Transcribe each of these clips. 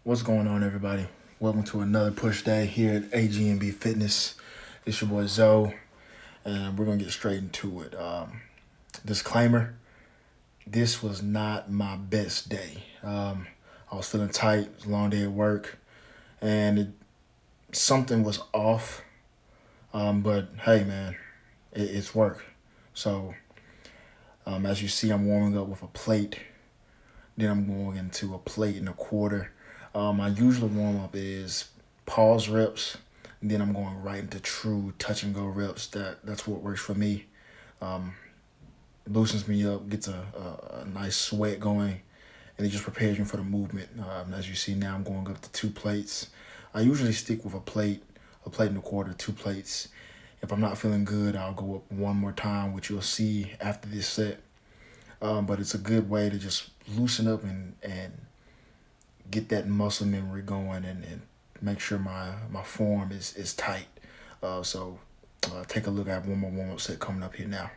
What's going on, everybody? Welcome to another push day here at AGNB Fitness. It's your boy Zoe, and we're gonna get straight into it. Disclaimer: this was not my best day. I was feeling tight. It was a long day at work, and something was off. But hey, man, it's work. So, as you see, I'm warming up with a plate. Then I'm going into a plate and a quarter. My usual warm up is pause reps. And then I'm going right into true touch and go reps. That's what works for me. Um, Loosens me up, gets a nice sweat going, and it just prepares me for the movement. As you see now, I'm going up to two plates. I usually stick with a plate and a quarter, two plates. If I'm not feeling good, I'll go up one more time, which you'll see after this set. But it's a good way to just loosen up and get that muscle memory going and make sure my form is tight. Take a look. I have one more warm up set coming up here now.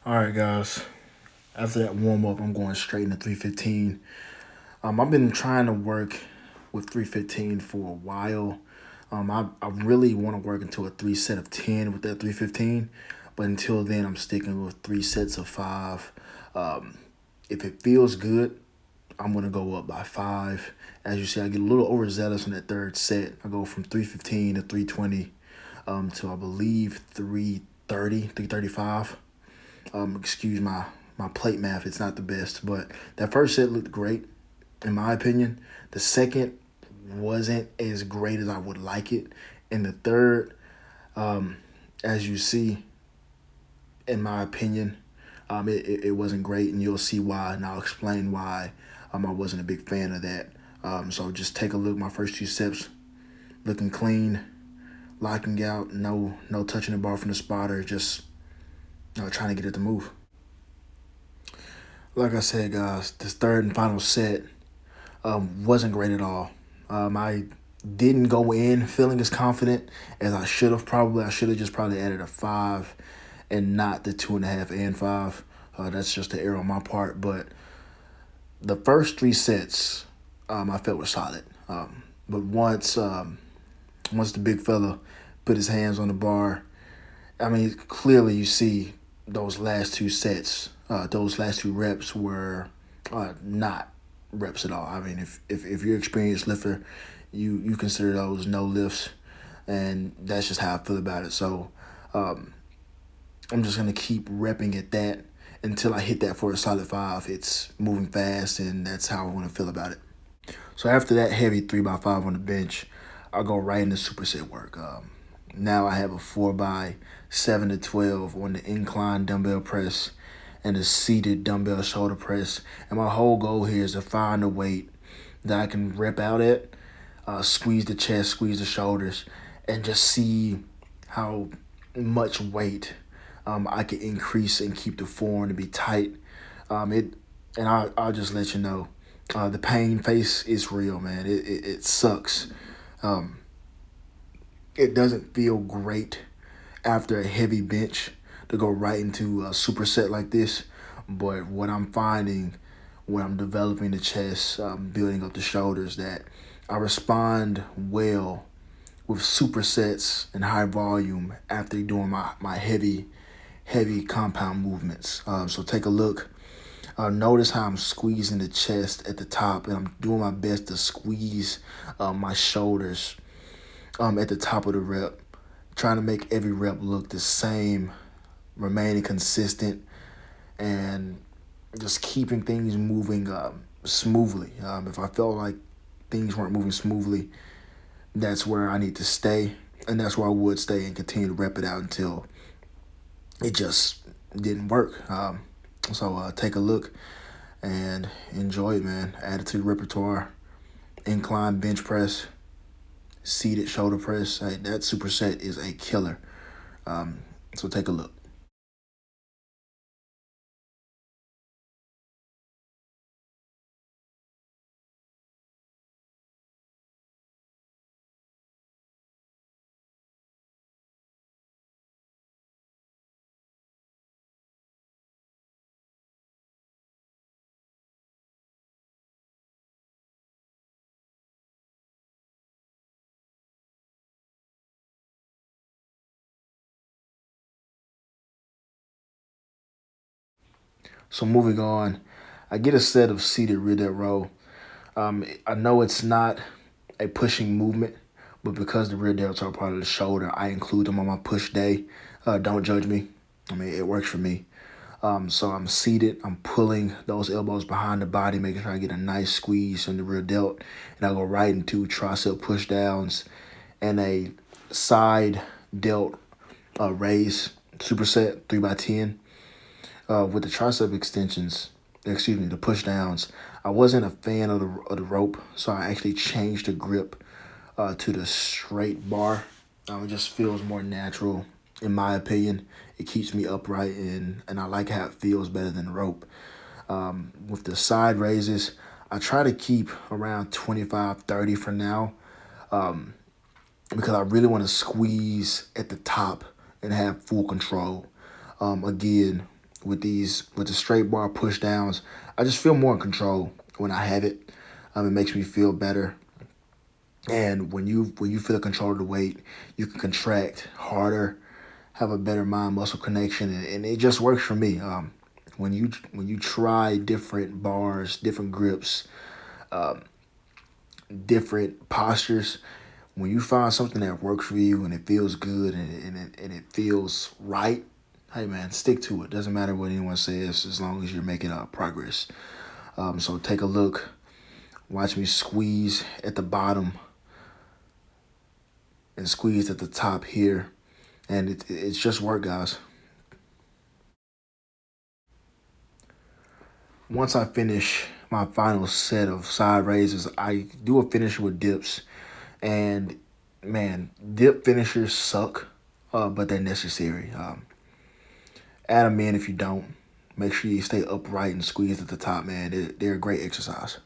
All right, guys. After that warm up, I'm going straight into 315. I've been trying to work with 315 for a while. I really want to work into a three set of 10 with that 315, but until then, I'm sticking with three sets of five. Um, if it feels good, I'm gonna go up by five. As you see, I get a little overzealous in that third set. I go from 315 to 320 to I believe 330, 335. Excuse my plate math, it's not the best, but that first set looked great in my opinion. The second wasn't as great as I would like it. And the third, um, as you see, in my opinion, it wasn't great, and you'll see why, and I'll explain why I wasn't a big fan of that. So just take a look. My first two steps looking clean, locking out, no touching the bar from the spotter, just trying to get it to move. Like I said, guys, this third and final set wasn't great at all. I didn't go in feeling as confident as I should have. Probably I should have just probably added a five and not the two and a half and five. That's just an error on my part. But the first three sets, I felt were solid. But once the big fella put his hands on the bar, I mean, clearly you see those last two sets, those last two reps were not reps at all. I mean, if you're an experienced lifter, you consider those no lifts, and that's just how I feel about it. So um, I'm just gonna keep repping at that until I hit that for a solid five. It's moving fast, and that's how I want to feel about it. So after that heavy 3x5 on the bench, I'll go right into superset work. Now I have a 4x7 to 12 on the incline dumbbell press and a seated dumbbell shoulder press. And my whole goal here is to find a weight that I can rep out at, squeeze the chest, squeeze the shoulders, and just see how much weight I can increase and keep the form to be tight. It and I'll just let you know, the pain face is real, man. It sucks. Um, it doesn't feel great after a heavy bench to go right into a superset like this. But what I'm finding when I'm developing the chest, building up the shoulders, that I respond well with supersets and high volume after doing my heavy compound movements. So take a look. Notice how I'm squeezing the chest at the top, and I'm doing my best to squeeze my shoulders at the top of the rep, trying to make every rep look the same, remaining consistent, and just keeping things moving smoothly. If I felt like things weren't moving smoothly, that's where I need to stay, and that's where I would stay and continue to rep it out until it just didn't work. Take a look and enjoy it, man. Add it to the repertoire. incline bench press, seated shoulder press. That superset is a killer. Um, so take a look. So moving on, I get a set of seated rear delt row. I know it's not a pushing movement, but because the rear delts are part of the shoulder, I include them on my push day. Don't judge me. I mean, it works for me. So I'm seated, I'm pulling those elbows behind the body, making sure I get a nice squeeze in the rear delt. And I go right into tricep push downs and a side delt raise superset 3x10 with the tricep extensions. Excuse me, the push downs. I wasn't a fan of the rope, so I actually changed the grip to the straight bar. It just feels more natural, in my opinion. It keeps me upright, and I like how it feels better than the rope. With the side raises, I try to keep around 25, 30 for now because I really want to squeeze at the top and have full control. Again, with the straight bar push downs, I just feel more in control when I have it. It makes me feel better. And when you feel control of the weight, you can contract harder, have a better mind muscle connection, and it just works for me. When you try different bars, different grips, different postures, when you find something that works for you and it feels good and it feels right, hey man, stick to it. Doesn't matter what anyone says as long as you're making progress. So take a look. Watch me squeeze at the bottom and squeeze at the top here. And it's just work, guys. Once I finish my final set of side raises, I do a finisher with dips. And man, dip finishers suck, but they're necessary. Add them in if you don't. Make sure you stay upright and squeeze at the top, man. They're a great exercise.